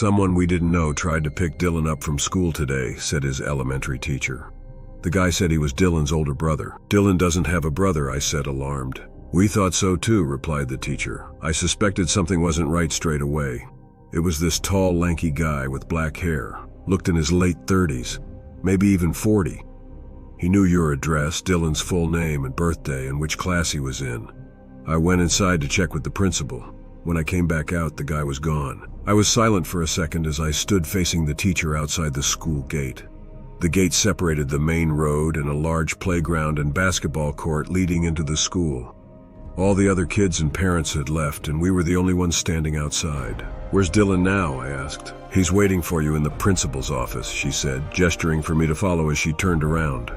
Someone we didn't know tried to pick Dylan up from school today, said his elementary teacher. The guy said he was Dylan's older brother. Dylan doesn't have a brother, I said, alarmed. We thought so too, replied the teacher. I suspected something wasn't right straight away. It was this tall, lanky guy with black hair, looked in his late 30s, maybe even 40. He knew your address, Dylan's full name and birthday, and which class he was in. I went inside to check with the principal. When I came back out, the guy was gone. I was silent for a second as I stood facing the teacher outside the school gate. The gate separated the main road and a large playground and basketball court leading into the school. All the other kids and parents had left, and we were the only ones standing outside. Where's Dylan now? I asked. He's waiting for you in the principal's office, she said, gesturing for me to follow as she turned around.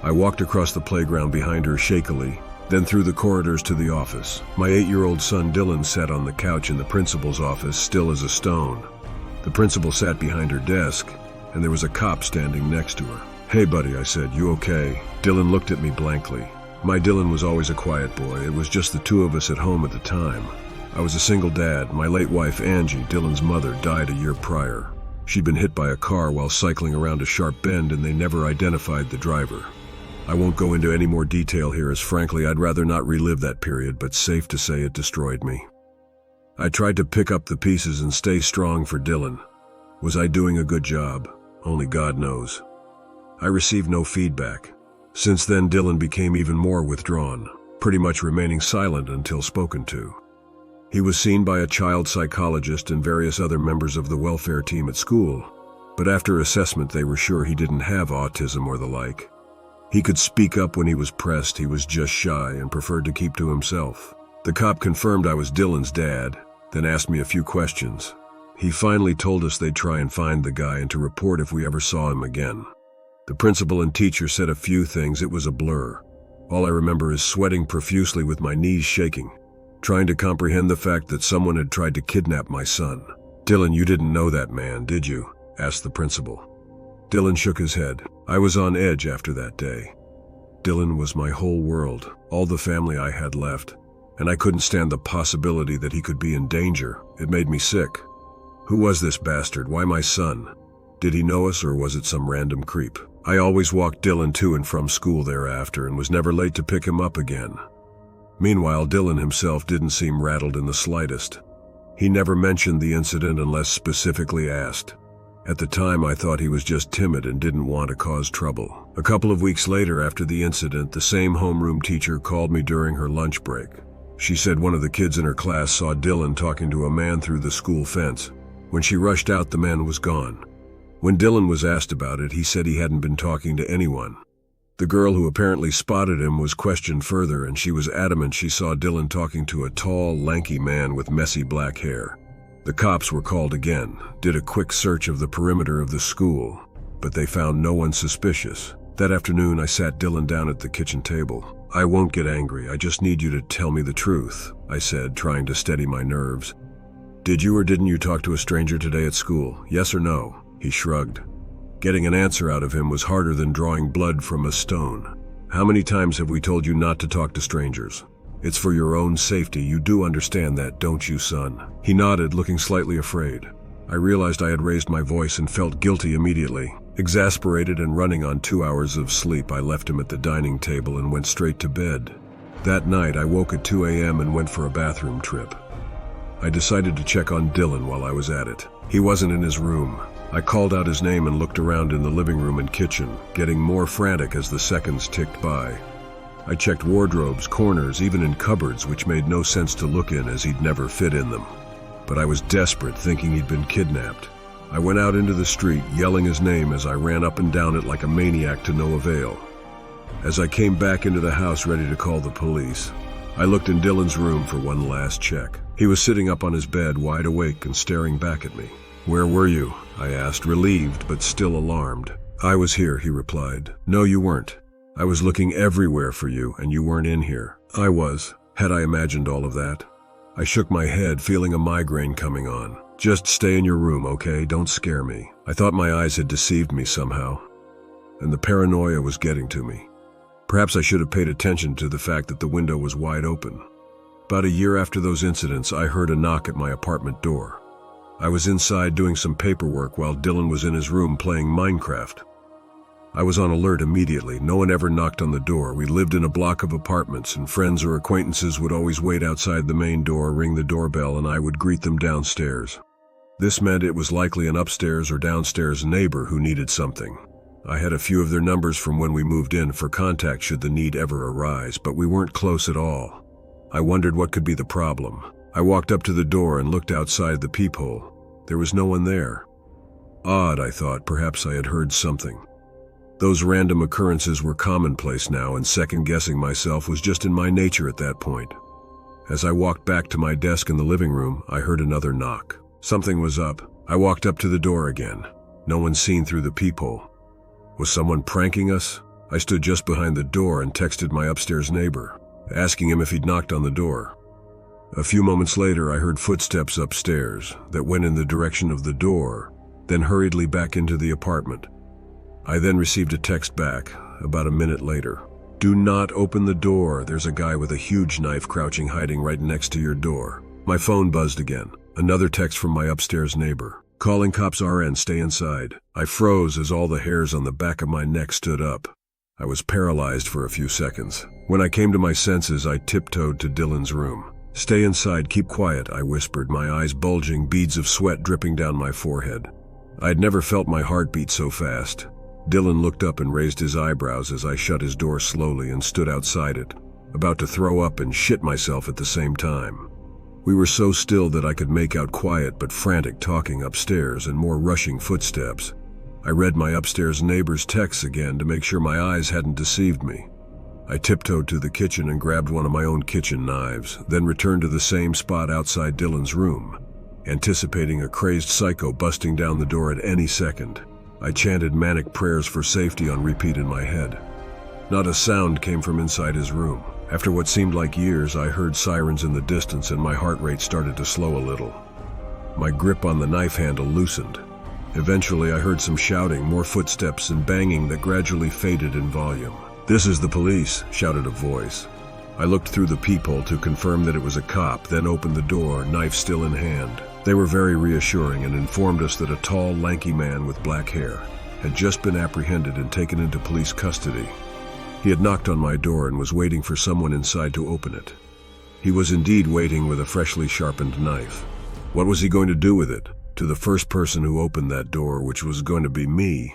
I walked across the playground behind her shakily, then through the corridors to the office. My 8-year-old son Dylan sat on the couch in the principal's office, still as a stone. The principal sat behind her desk, and there was a cop standing next to her. Hey buddy, I said, you okay? Dylan looked at me blankly. My Dylan was always a quiet boy. It was just the two of us at home at the time. I was a single dad. My late wife, Angie, Dylan's mother, died a year prior. She'd been hit by a car while cycling around a sharp bend, and they never identified the driver. I won't go into any more detail here, as frankly I'd rather not relive that period, but safe to say it destroyed me. I tried to pick up the pieces and stay strong for Dylan. Was I doing a good job? Only God knows. I received no feedback. Since then, Dylan became even more withdrawn, pretty much remaining silent until spoken to. He was seen by a child psychologist and various other members of the welfare team at school, but after assessment they were sure he didn't have autism or the like. He could speak up when he was pressed. He was just shy and preferred to keep to himself. The cop confirmed I was Dylan's dad, then asked me a few questions. He finally told us they'd try and find the guy and to report if we ever saw him again. The principal and teacher said a few things. It was a blur. All I remember is sweating profusely with my knees shaking, trying to comprehend the fact that someone had tried to kidnap my son. Dylan, you didn't know that man, did you? Asked the principal. Dylan shook his head. I was on edge after that day. Dylan was my whole world, all the family I had left, and I couldn't stand the possibility that he could be in danger. It made me sick. Who was this bastard? Why my son? Did he know us, or was it some random creep? I always walked Dylan to and from school thereafter and was never late to pick him up again. Meanwhile, Dylan himself didn't seem rattled in the slightest. He never mentioned the incident unless specifically asked. At the time, I thought he was just timid and didn't want to cause trouble. A couple of weeks later, after the incident, the same homeroom teacher called me during her lunch break. She said one of the kids in her class saw Dylan talking to a man through the school fence. When she rushed out, the man was gone. When Dylan was asked about it, he said he hadn't been talking to anyone. The girl who apparently spotted him was questioned further, and she was adamant she saw Dylan talking to a tall, lanky man with messy black hair. The cops were called again, did a quick search of the perimeter of the school, but they found no one suspicious. That afternoon, I sat Dylan down at the kitchen table. I won't get angry, I just need you to tell me the truth, I said, trying to steady my nerves. Did you or didn't you talk to a stranger today at school? Yes or no? He shrugged. Getting an answer out of him was harder than drawing blood from a stone. How many times have we told you not to talk to strangers? It's for your own safety. You do understand that, don't you, son? He nodded, looking slightly afraid. I realized I had raised my voice and felt guilty immediately. Exasperated and running on 2 hours of sleep, I left him at the dining table and went straight to bed. That night, I woke at 2 a.m. and went for a bathroom trip. I decided to check on Dylan while I was at it. He wasn't in his room. I called out his name and looked around in the living room and kitchen, getting more frantic as the seconds ticked by. I checked wardrobes, corners, even in cupboards, which made no sense to look in as he'd never fit in them. But I was desperate, thinking he'd been kidnapped. I went out into the street, yelling his name as I ran up and down it like a maniac to no avail. As I came back into the house ready to call the police, I looked in Dylan's room for one last check. He was sitting up on his bed, wide awake and staring back at me. Where were you? I asked, relieved but still alarmed. I was here, he replied. No, you weren't. I was looking everywhere for you, and you weren't in here. I was. Had I imagined all of that? I shook my head, feeling a migraine coming on. Just stay in your room, okay? Don't scare me. I thought my eyes had deceived me somehow, and the paranoia was getting to me. Perhaps I should have paid attention to the fact that the window was wide open. About a year after those incidents, I heard a knock at my apartment door. I was inside doing some paperwork while Dylan was in his room playing Minecraft. I was on alert immediately. No one ever knocked on the door. We lived in a block of apartments, and friends or acquaintances would always wait outside the main door, ring the doorbell, and I would greet them downstairs. This meant it was likely an upstairs or downstairs neighbor who needed something. I had a few of their numbers from when we moved in for contact should the need ever arise, but we weren't close at all. I wondered what could be the problem. I walked up to the door and looked outside the peephole. There was no one there. Odd, I thought. Perhaps I had heard something. Those random occurrences were commonplace now, and second-guessing myself was just in my nature at that point. As I walked back to my desk in the living room, I heard another knock. Something was up. I walked up to the door again. No one seen through the peephole. Was someone pranking us? I stood just behind the door and texted my upstairs neighbor, asking him if he'd knocked on the door. A few moments later, I heard footsteps upstairs that went in the direction of the door, then hurriedly back into the apartment. I then received a text back about a minute later. Do not open the door. There's a guy with a huge knife crouching, hiding right next to your door. My phone buzzed again. Another text from my upstairs neighbor. Calling cops RN, stay inside. I froze as all the hairs on the back of my neck stood up. I was paralyzed for a few seconds. When I came to my senses, I tiptoed to Dylan's room. Stay inside, keep quiet, I whispered, my eyes bulging, beads of sweat dripping down my forehead. I had never felt my heart beat so fast. Dylan looked up and raised his eyebrows as I shut his door slowly and stood outside it, about to throw up and shit myself at the same time. We were so still that I could make out quiet but frantic talking upstairs and more rushing footsteps. I read my upstairs neighbor's texts again to make sure my eyes hadn't deceived me. I tiptoed to the kitchen and grabbed one of my own kitchen knives, then returned to the same spot outside Dylan's room, anticipating a crazed psycho busting down the door at any second. I chanted manic prayers for safety on repeat in my head. Not a sound came from inside his room. After what seemed like years, I heard sirens in the distance and my heart rate started to slow a little. My grip on the knife handle loosened. Eventually, I heard some shouting, more footsteps and banging that gradually faded in volume. This is the police, shouted a voice. I looked through the peephole to confirm that it was a cop, then opened the door, knife still in hand. They were very reassuring and informed us that a tall, lanky man with black hair had just been apprehended and taken into police custody. He had knocked on my door and was waiting for someone inside to open it. He was indeed waiting with a freshly sharpened knife. What was he going to do with it? To the first person who opened that door, which was going to be me.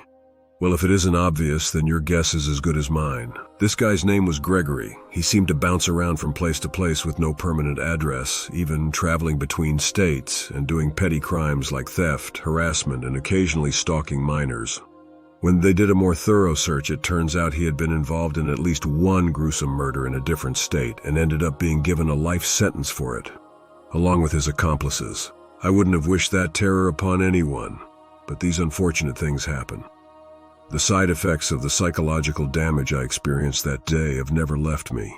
Well, if it isn't obvious, then your guess is as good as mine. This guy's name was Gregory. He seemed to bounce around from place to place with no permanent address, even traveling between states and doing petty crimes like theft, harassment, and occasionally stalking minors. When they did a more thorough search, it turns out he had been involved in at least one gruesome murder in a different state and ended up being given a life sentence for it, along with his accomplices. I wouldn't have wished that terror upon anyone, but these unfortunate things happen. The side effects of the psychological damage I experienced that day have never left me.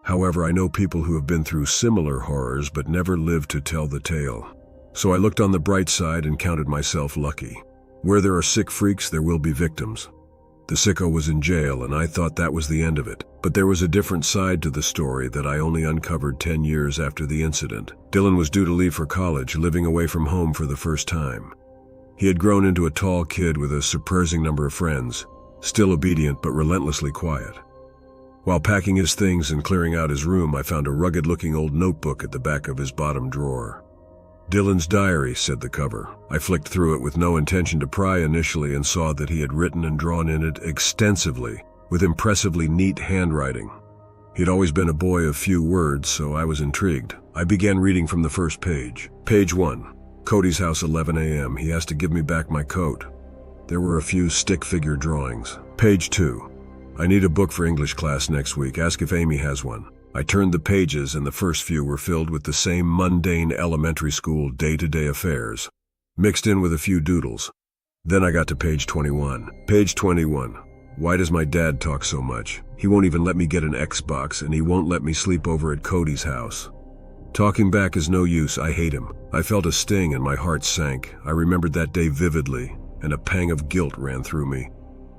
However, I know people who have been through similar horrors but never lived to tell the tale. So I looked on the bright side and counted myself lucky. Where there are sick freaks, there will be victims. The sicko was in jail, and I thought that was the end of it. But there was a different side to the story that I only uncovered 10 years after the incident. Dylan was due to leave for college, living away from home for the first time. He had grown into a tall kid with a surprising number of friends, still obedient but relentlessly quiet. While packing his things and clearing out his room, I found a rugged-looking old notebook at the back of his bottom drawer. Dylan's diary, said the cover. I flicked through it with no intention to pry initially and saw that he had written and drawn in it extensively, with impressively neat handwriting. He'd always been a boy of few words, so I was intrigued. I began reading from the first page. Page 1. Cody's house, 11 a.m. He has to give me back my coat. There were a few stick figure drawings. Page 2. I need a book for English class next week. Ask if Amy has one. I turned the pages and the first few were filled with the same mundane elementary school day-to-day affairs, mixed in with a few doodles. Then I got to page 21. Page 21. Why does my dad talk so much? He won't even let me get an Xbox, and he won't let me sleep over at Cody's house. Talking back is no use. I hate him. I felt a sting and my heart sank. I remembered that day vividly, and a pang of guilt ran through me.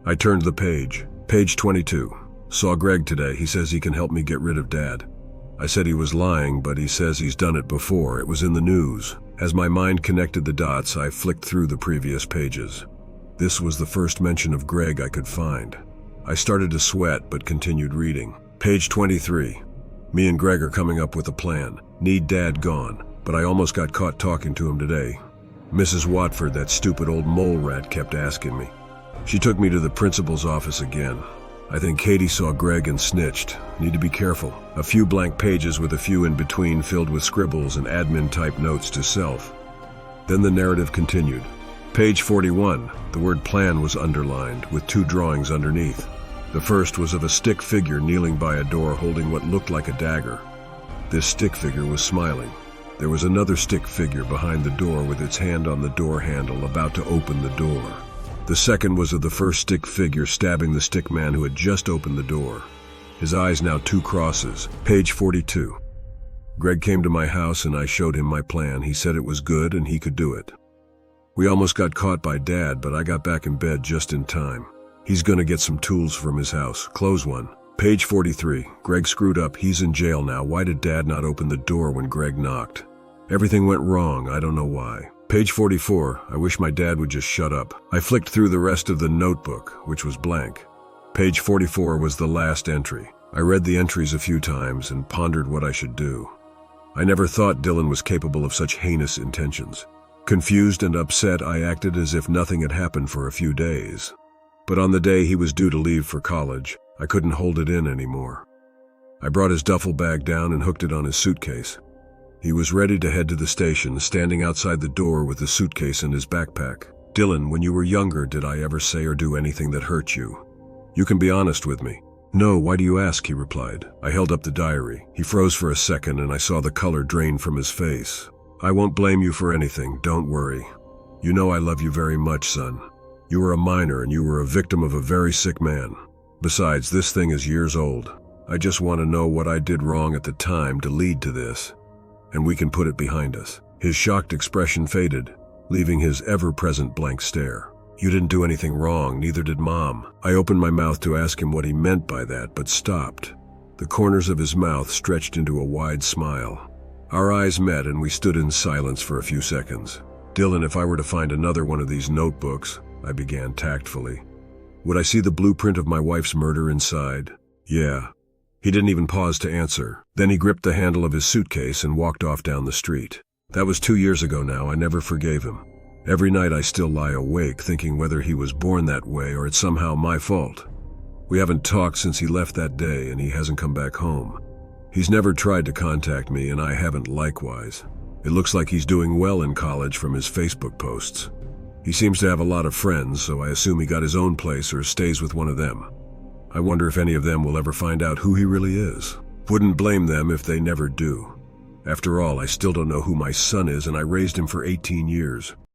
I turned the page. Page 22. Saw Greg today. He says he can help me get rid of Dad. I said he was lying, but he says he's done it before. It was in the news. As my mind connected the dots, I flicked through the previous pages. This was the first mention of Greg I could find. I started to sweat, but continued reading. Page 23. Me and Greg are coming up with a plan. Need Dad gone, but I almost got caught talking to him today. Mrs. Watford, that stupid old mole rat, kept asking me. She took me to the principal's office again. I think Katie saw Greg and snitched. Need to be careful. A few blank pages with a few in between filled with scribbles and admin-type notes to self. Then the narrative continued. Page 41. The word plan was underlined, with 2 drawings underneath. The first was of a stick figure kneeling by a door holding what looked like a dagger. This stick figure was smiling. There was another stick figure behind the door with its hand on the door handle, about to open the door. The second was of the first stick figure stabbing the stick man who had just opened the door. His eyes now 2 crosses. Page 42. Greg came to my house and I showed him my plan. He said it was good and he could do it. We almost got caught by Dad, but I got back in bed just in time. He's gonna get some tools from his house. Close one. Page 43. Greg screwed up. He's in jail now. Why did Dad not open the door when Greg knocked? Everything went wrong. I don't know why. Page 44. I wish my dad would just shut up. I flicked through the rest of the notebook, which was blank. Page 44 was the last entry. I read the entries a few times and pondered what I should do. I never thought Dylan was capable of such heinous intentions. Confused and upset, I acted as if nothing had happened for a few days. But on the day he was due to leave for college, I couldn't hold it in anymore. I brought his duffel bag down and hooked it on his suitcase. He was ready to head to the station, standing outside the door with the suitcase and his backpack. Dylan, when you were younger, did I ever say or do anything that hurt you? You can be honest with me. No, why do you ask? He replied. I held up the diary. He froze for a second and I saw the color drain from his face. I won't blame you for anything, don't worry. You know I love you very much, son. You were a minor and you were a victim of a very sick man. Besides, this thing is years old. I just want to know what I did wrong at the time to lead to this. And we can put it behind us. His shocked expression faded, leaving his ever-present blank stare. You didn't do anything wrong, neither did Mom. I opened my mouth to ask him what he meant by that, but stopped. The corners of his mouth stretched into a wide smile. Our eyes met and we stood in silence for a few seconds. Dylan, if I were to find another one of these notebooks, I began tactfully, would I see the blueprint of my wife's murder inside? Yeah. He didn't even pause to answer. Then he gripped the handle of his suitcase and walked off down the street. That was 2 years ago now. I never forgave him. Every night I still lie awake thinking whether he was born that way or it's somehow my fault. We haven't talked since he left that day and he hasn't come back home. He's never tried to contact me and I haven't likewise. It looks like he's doing well in college from his Facebook posts. He seems to have a lot of friends, so I assume he got his own place or stays with one of them. I wonder if any of them will ever find out who he really is. Wouldn't blame them if they never do. After all, I still don't know who my son is and I raised him for 18 years.